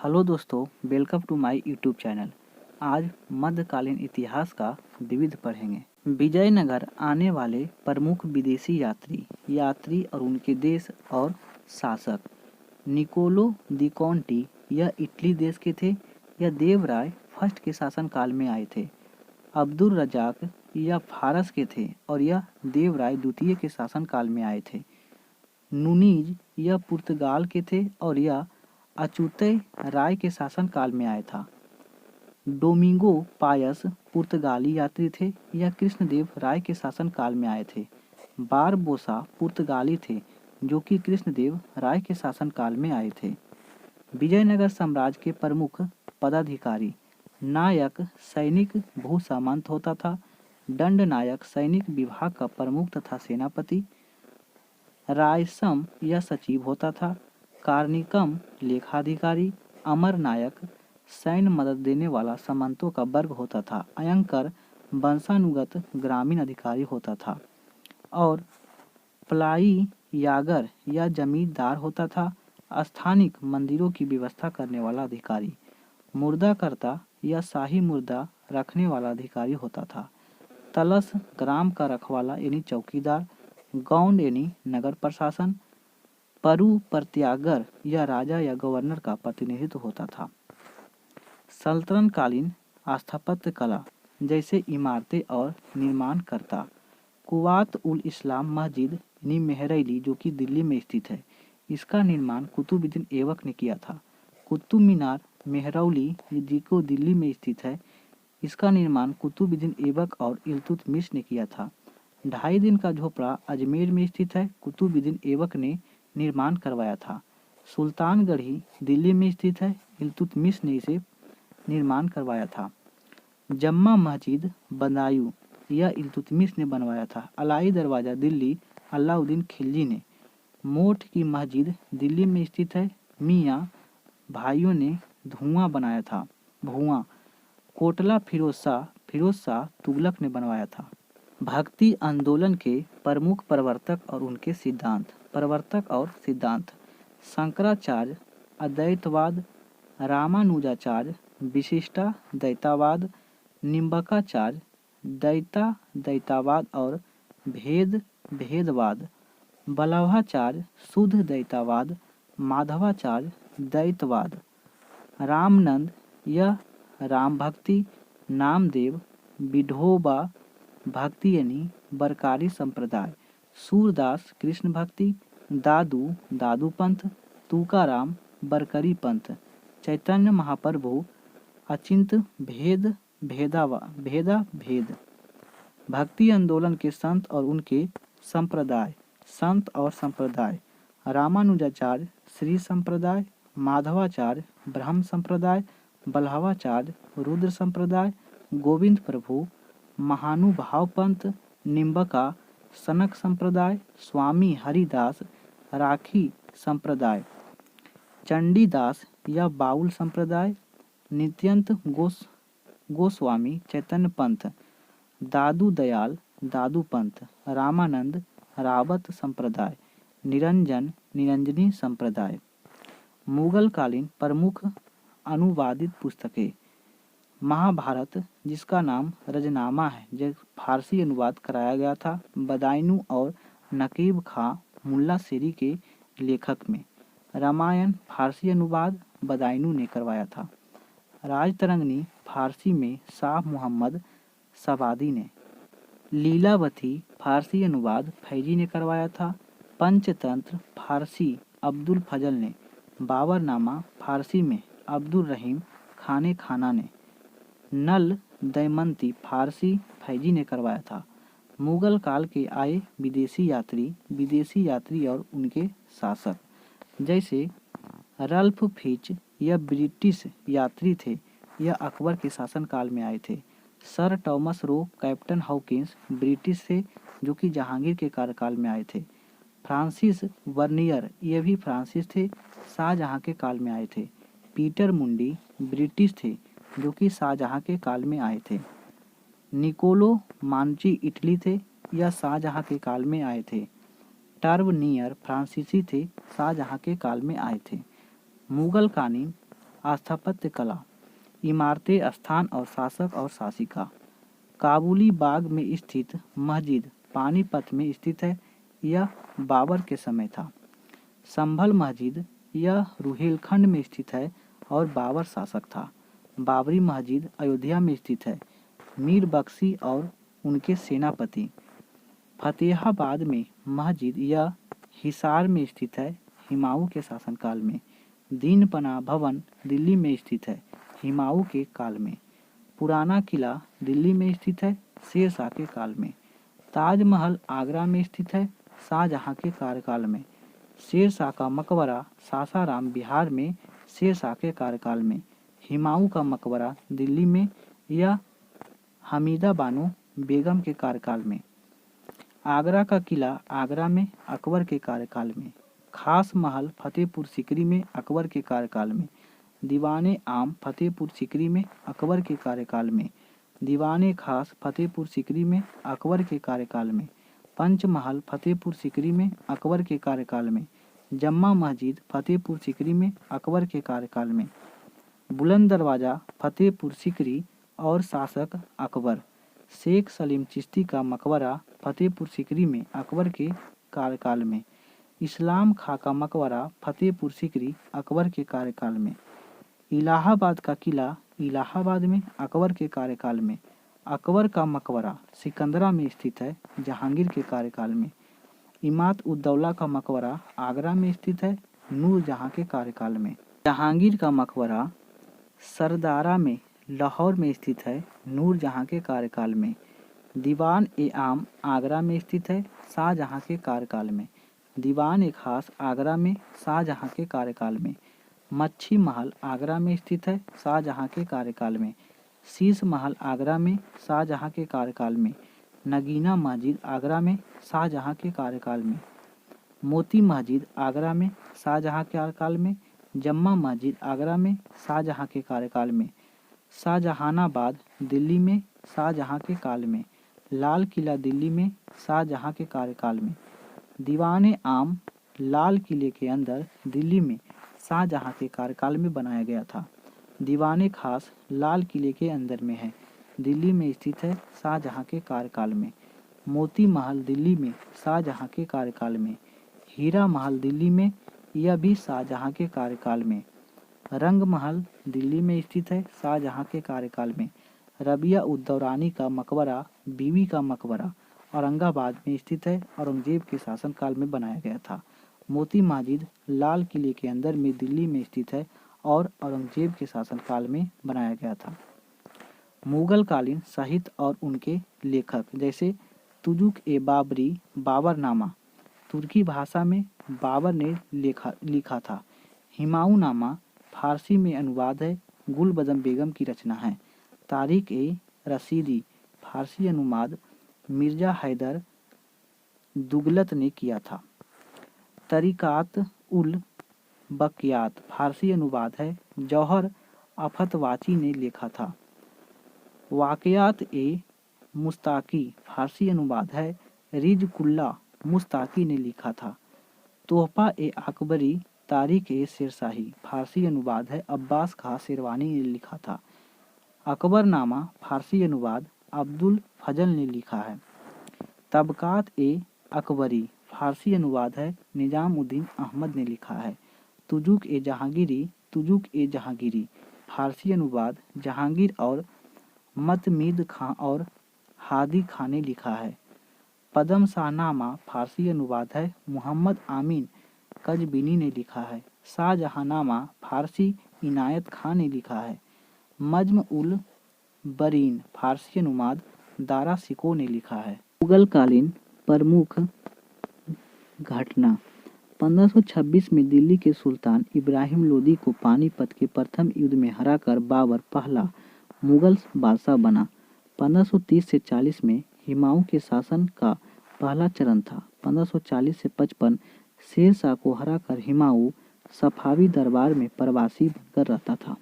Hello दोस्तों, welcome to my YouTube channel. आज मध्यकालीन इतिहास का विविध पढ़ेंगे। विजयनगर आने वाले प्रमुख विदेशी यात्री और उनके देश और शासक। निकोलो दी कॉन्टी यह इटली देश के थे। यह देवराय फर्स्ट के शासनकाल में आए थे। अब्दुल रजाक यह फारस के थे और यह देवराय द्वितीय के शासनकाल में आए थे। नूनीज यह पुर्तगाल के थे और यह अचूतय राय के शासनकाल में आया था। डोमिंगो पायस पुर्तगाली यात्री थे। यह कृष्णदेव राय के शासनकाल में आए थे। बारबोसा पुर्तगाली थे जो कि कृष्णदेव राय के शासनकाल में आए थे। विजयनगर साम्राज्य के प्रमुख पदाधिकारी। नायक सैनिक भू सामंत होता था। दंड नायक सैनिक विभाग का प्रमुख तथा सेनापति। रायसम यह सचिव होता था। कार्निकम लेखाधिकारी। अमर नायक सैन्य मदद देने वाला सामंतों का वर्ग होता था। अयंकर वंशानुगत ग्रामीण अधिकारी होता था और प्लाई यागर यह जमींदार होता था। स्थानिक मंदिरों की व्यवस्था करने वाला अधिकारी। मुर्दाकर्ता यह शाही मुर्दा रखने वाला अधिकारी होता था। तलस ग्राम का रखवाला यानी चौकीदार। गौंड यानी नगर प्रशासन। परु प्रत्यागर यह राजा या गवर्नर का प्रतिनिधित्व होता था। सल्तनत कालीन स्थापत्य कला जैसे इमारतें और निर्माणकर्ता। कुवात उल इस्लाम मस्जिद यानी मेहरैली जो कि दिल्ली में स्थित है, इसका निर्माण कुतुबुद्दीन ऐबक ने किया था। कुतुब मीनार मेहरौली जो दिल्ली में स्थित है, इसका निर्माण कुतुबुद्दीन ऐबक और इल्तुतमिश ने किया था। 2.5 दिन का झोपड़ा अजमेर में स्थित है, कुतुबुद्दीन ऐबक ने निर्माण करवाया था। सुल्तानगढ़ी दिल्ली में स्थित है, इल्तुतमिश ने इसे निर्माण करवाया था। जम्मा मस्जिद बदायूं यह इल्तुतमिश ने बनवाया था। अलाई दरवाजा दिल्ली अलाउद्दीन खिलजी ने। मोठ की मस्जिद दिल्ली में स्थित है, मियाँ भाइयों ने धुआं बनाया था। भुआं कोटला फिरोज शाह तुगलक ने बनवाया था। भक्ति आंदोलन के प्रमुख प्रवर्तक और उनके सिद्धांत। प्रवर्तक और सिद्धांत। शंकराचार्य अद्वैतवाद। रामानुजाचार्य विशिष्टा द्वैतवाद। निम्बकाचार्य द्वैतवाद और भेदवाद। वल्लभाचार्य शुद्ध द्वैतवाद। माधवाचार्य द्वैतवाद। रामानंद यह राम भक्ति। नामदेव विठोबा भक्ति यानी बरकारी संप्रदाय। सूरदास कृष्ण भक्ति। दादू पंथ। तुकाराम बरकरी पंथ। चैतन्य महाप्रभु अचिंत भेद। भक्ति आंदोलन के संत और उनके संप्रदाय। संत और संप्रदाय। रामानुजाचार्य श्री संप्रदाय। माधवाचार्य ब्रह्म संप्रदाय। वल्लभाचार्य रुद्र संप्रदाय। गोविंद प्रभु महानुभाव पंथ। निम्बका सनक संप्रदाय। स्वामी हरिदास राखी संप्रदाय। चंडीदास यह बाउल संप्रदाय। नित्यानंद गोस्वामी चैतन्य पंथ। दादू दयाल दादू पंथ। रामानंद रावत संप्रदाय। निरंजनी संप्रदाय। मुगल कालीन प्रमुख अनुवादित पुस्तकें। महाभारत जिसका नाम रजनामा है, जो फारसी अनुवाद कराया गया था बदायूं और नकीब खां मुल्ला शेरी के लेखक में। रामायण फारसी अनुवाद बदायूं ने करवाया था। राजतरंगिणी फारसी में शाह मोहम्मद सवादी ने। लीलावती फारसी अनुवाद फैजी ने करवाया था। पंचतंत्र फारसी अब्दुल फजल ने। बाबरनामा फारसी में अब्दुल रहीम खाने खाना ने। नल दमयंती फारसी फैजी ने करवाया था। मुगल काल के आए विदेशी यात्री और उनके शासक जैसे रल्फ फिच यह ब्रिटिश यात्री थे, यह अकबर के शासनकाल में आए थे। Sir Thomas Roe captain Hawkins British थे जो कि जहांगीर के कार्यकाल में आए थे। फ्रांसिस वर्नियर ये भी फ्रांसिस थे, शाहजहां के काल में आए थे। पीटर मुंडी ब्रिटिश थे जो कि शाहजहां के काल में आए थे। निकोलो मांची इटली थे, यह शाहजहां के काल में आए थे। टर्वनियर फ्रांसीसी थे, शाहजहां के काल में आए थे। मुगल कालीन स्थापत्य कला, इमारतें, स्थान और शासक और शासिका। काबुली बाग में स्थित मस्जिद पानीपत में स्थित है, यह बाबर के समय था। संभल मस्जिद, यह रुहेलखंड में स्थित है और बाबर शासक था। बाबरी मस्जिद अयोध्या में स्थित है, मीर बख्शी और उनके सेनापति। फतेहाबाद में मस्जिद, यह हिसार में स्थित है, हुमायूं के शासनकाल में। दीन पनाह भवन दिल्ली में स्थित है, हुमायूं के काल में। पुराना किला दिल्ली में स्थित है, शेर शाह के काल में। ताजमहल आगरा में स्थित है, शाहजहां के कार्यकाल में। शेर शाह का मकबरा सासाराम बिहार में, शेर शाह के कार्यकाल में। हुमायूं का मकबरा दिल्ली में, यह हमीदा बानो बेगम के कार्यकाल में। आगरा का किला आगरा में, अकबर के कार्यकाल में। खास महल फतेहपुर सीकरी में, अकबर के कार्यकाल में। दीवाने आम फतेहपुर सीकरी में, अकबर के कार्यकाल में। दीवाने खास फतेहपुर सीकरी में, अकबर के कार्यकाल में। पंचमहल फतेहपुर सीकरी में, अकबर के कार्यकाल में। जम्मा मस्जिद फतेहपुर सीकरी में, अकबर के कार्यकाल में। बुलंद दरवाज़ा फतेहपुर सीकरी और शासक अकबर। शेख सलीम चिश्ती का मकबरा फतेहपुर सीकरी में, अकबर के कार्यकाल में। इस्लाम खां का मकबरा फतेहपुर सीकरी, अकबर के कार्यकाल में। इलाहाबाद का किला इलाहाबाद में, अकबर के कार्यकाल में। अकबर का मकबरा सिकंदरा में स्थित है, जहांगीर के कार्यकाल में। इमाद उद्दौला का मकबरा आगरा में स्थित है, नूरजहां के कार्यकाल में। जहांगीर का मकबरा सरदारा में, लाहौर में स्थित है, नूरजहां के कार्यकाल में। दीवान ए आम आगरा में स्थित है, शाहजहां के कार्यकाल में। दीवान ए खास आगरा में, शाहजहां के कार्यकाल में। मच्छी महल आगरा में स्थित है, शाहजहां के कार्यकाल में। शीश महल आगरा में, शाहजहां के कार्यकाल में। नगीना मस्जिद आगरा में, शाहजहां के कार्यकाल में। मोती मस्जिद आगरा में, शाहजहां के कार्यकाल में। जम्मा मस्जिद आगरा में, शाहजहां के कार्यकाल में। शाहजहानाबाद दिल्ली में, शाहजहां के काल में। लाल किला दिल्ली में, शाहजहां के कार्यकाल में। दीवाने आम लाल किले के अंदर दिल्ली में शाहजहां के कार्यकाल में बनाया गया था। दीवाने खास लाल किले के अंदर में है, दिल्ली में स्थित है, शाहजहां के कार्यकाल में। मोती महल दिल्ली में, शाहजहां के कार्यकाल में। हीरा महल दिल्ली में, यह भी शाहजहां के कार्यकाल में। रंग महल दिल्ली में स्थित है, शाहजहां के कार्यकाल में। रबिया उद्दौरानी का मकबरा बीवी का मकबरा औरंगाबाद में स्थित है, औरंगजेब के शासनकाल में बनाया गया था। मोती मस्जिद लाल किले के अंदर में दिल्ली में स्थित है और औरंगजेब के शासनकाल में बनाया गया था। मुगल कालीन साहित्य और उनके लेखक, जैसे तुजुक ए बाबरी बाबरनामा तुर्की भाषा में बाबर ने लिखा था। हुमायूं नामा फारसी में अनुवाद है, गुलबदन बेगम की रचना है। तारिक ए रशीदी फारसी अनुवाद मिर्जा हैदर दुगलत ने किया था। तरीकात उल बकियात फारसी अनुवाद है, जौहर अफतवाची ने लिखा था। वाक़यात ए मुस्ताकी फारसी अनुवाद है, रिजकुल्ला मुस्ताकी ने लिखा था। तोहफा ए अकबरी तारीख ए शेरशाही फारसी अनुवाद है, अब्बास खां शेरवानी ने लिखा था। अकबरनामा फारसी अनुवाद अब्दुल फजल ने लिखा है। तबकात ए अकबरी फारसी अनुवाद है, निजामुद्दीन अहमद ने लिखा है। तुजुक ए जहांगीरी फारसी अनुवाद जहांगीर और मतमीद खां और हादी खां ने लिखा है। पदम शाहनामा फारसी अनुवाद है, मोहम्मद आमीन कजबिनी ने लिखा है। शाहजहांनामा फारसी इनायत खां ने लिखा है। मज्म उल बरीन फारसी अनुवाद दारा शिको ने लिखा है। मुगल कालीन प्रमुख घटना 1526 में दिल्ली के सुल्तान इब्राहिम लोदी को पानीपत के प्रथम युद्ध में हराकर बाबर पहला मुगल बादशाह बना। 1530 से 40 में हुमायूं के शासन का पहला चरण था। 1540 से 55 शेर शाह को हराकर हुमायूं सफावी दरबार में प्रवासी बनकर रहता था।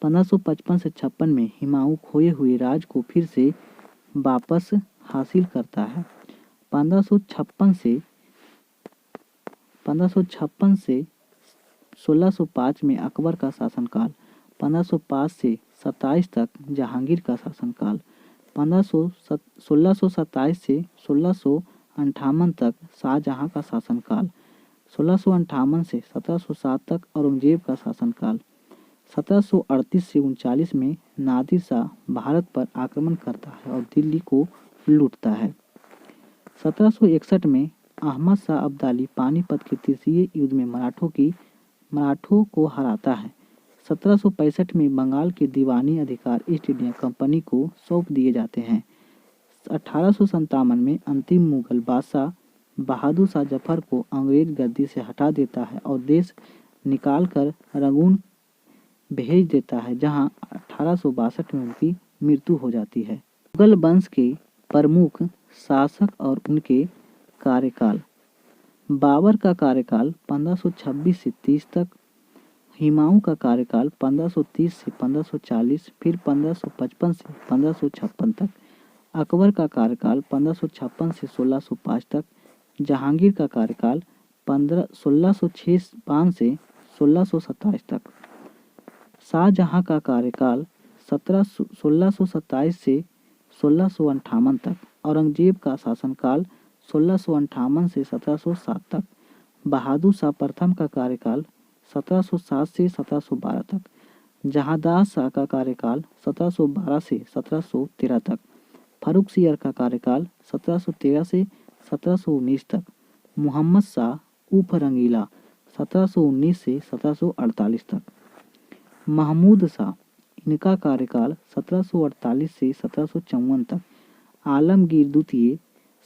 1555 से 56 में हुमायूं खोए हुए राज को फिर से वापस हासिल करता है। 1556 से 1605 में अकबर का शासनकाल, 1505 से 27 तक जहांगीर का शासनकाल, 1627 से 1658 तक शाहजहां का शासनकाल, 1658 से 1707 तक औरंगजेब का शासनकाल, 1738 से 39 में नादिर शाह भारत पर आक्रमण करता है और दिल्ली को लूटता है। 1761 में अहमद शाह अब्दाली पानीपत के तृतीय युद्ध में मराठों को हराता है। 1765 में बंगाल के दीवानी अधिकार ईस्ट इंडिया कंपनी को सौंप दिए जाते हैं। 1857 में अंतिम मुगल बादशाह बहादुर शाह जफर को अंग्रेज गद्दी से हटा देता है और देश निकालकर रंगून भेज देता है, जहां 1862 में उनकी मृत्यु हो जाती है। मुगल वंश के प्रमुख शासक और उनके कार्यकाल। बाबर का कार्यकाल 1526 से 30 तक, हुमायूं का कार्यकाल 1530 से 1540, फिर 1555 से 1556 तक, अकबर का कार्यकाल 1556 से 1605 तक, जहांगीर का कार्यकाल 1605 से 1627 तक, शाहजहां का कार्यकाल 1627 से 1658 तक, औरंगजेब का शासनकाल 1658 से 1707 तक, बहादुर शाह प्रथम का कार्यकाल 1707 से 1712 तक, जहांदास शाह का कार्यकाल 1712 से 1713 तक, फारूक सियर का कार्यकाल 1713 से 1719 तक, मोहम्मद शाह उर्फ रंगीला 1719 से 1748 तक, महमूद शाह इनका कार्यकाल 1748 से 1754 तक, आलमगीर द्वितीय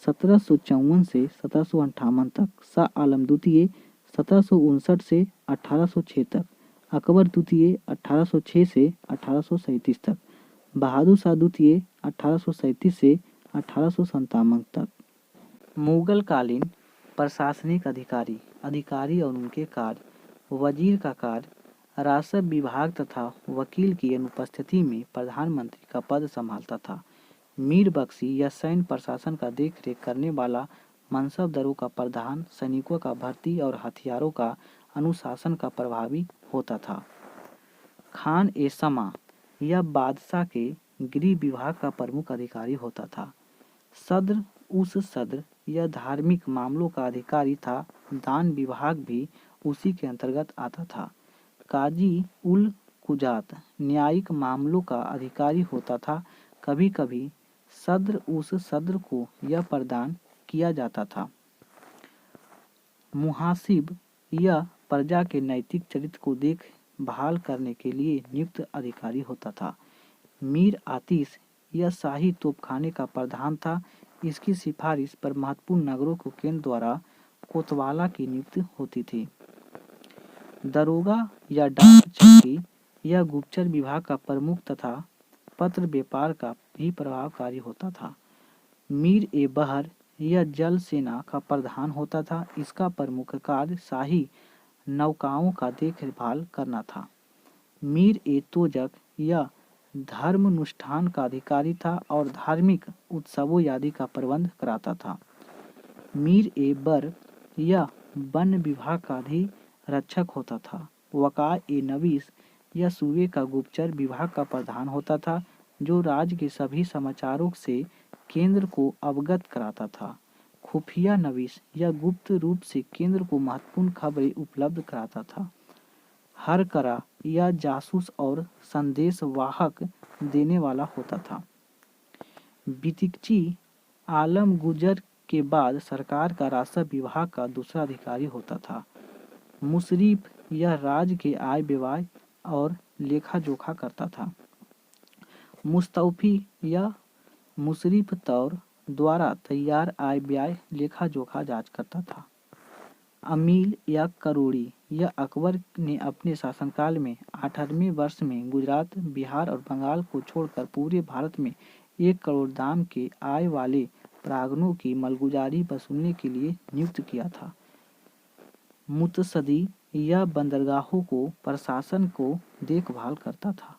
1754 से 1758 तक, शाह आलम द्वितीय 1759 से 1806 तक, अकबर द्वितीय 1806 से 1837 तक, बहादुर शाह द्वितीय 1837 से 1857 तक। मुगल कालीन प्रशासनिक अधिकारी और उनके कार्य। वजीर का कार्य राजस्व विभाग तथा वकील की अनुपस्थिति में प्रधानमंत्री का पद संभालता था। मीर बख्शी या सैन्य प्रशासन का देखरेख करने वाला मनसबदारों का प्रधान, सैनिकों का भर्ती और हथियारों का अनुशासन का प्रभावी होता था। खान ए समा या बादशाह के गृह विभाग का प्रमुख अधिकारी होता था। सद्र उस सद्र या धार्मिक मामलों का अधिकारी था। दान विभाग भी उसी के अंतर्गत आता था। काजी उल कुजात न्यायिक मामलों का अधिकारी होता था। कभी कभी सद्र उस सद्र को यह प्रदान किया जाता था। मुहासिब यह प्रजा के नैतिक चरित्र को देखभाल करने के लिए नियुक्त अधिकारी होता था। मीर आतिश यह शाही तोपखाने का प्रधान था। इसकी सिफारिश पर महत्वपूर्ण नगरों को केंद्र द्वारा कोतवाला की नियुक्ति होती थी। दरोगा या डाक चौकी यह गुप्तचर विभाग का प्रमुख तथा पत्र व्यापार का भी प्रभावकारी होता था। मीर ए बहर यह जल सेना का प्रधान होता था। इसका प्रमुख कार्य शाही नौकाओं का देखभाल करना था। मीर ए तोजक यह धर्मानुष्ठान का अधिकारी था और धार्मिक उत्सवों आदि का प्रबंध कराता था। मीर ए बर यह वन विभाग का अधिरक्षक होता था। वका ए नवीस यह सूबे का गुप्तचर विभाग का प्रधान होता था, जो राज्य के सभी समाचारों से केंद्र को अवगत कराता था। खुफिया नवीस यह गुप्त रूप से केंद्र को महत्वपूर्ण खबरें उपलब्ध कराता था। हर करा यह जासूस और संदेश वाहक देने वाला होता था। बितिकची आलम गुजर के बाद सरकार का राजस्व विभाग का दूसरा अधिकारी होता था। मुशरीफ यह राज्य के आय व्यय और लेखा जोखा करता था। मुस्तौफी यह मुशरीफ तौर द्वारा तैयार आय व्यय लेखा जोखा जांच करता था। अमील या करोड़ी यह अकबर ने अपने शासनकाल में 18वें वर्ष में गुजरात, बिहार और बंगाल को छोड़कर पूरे भारत में 1 करोड़ दाम के आय वाले प्रांगणों की मालगुजारी वसूलने के लिए नियुक्त किया था। मुतसदी यह बंदरगाहों को प्रशासन को देखभाल करता था।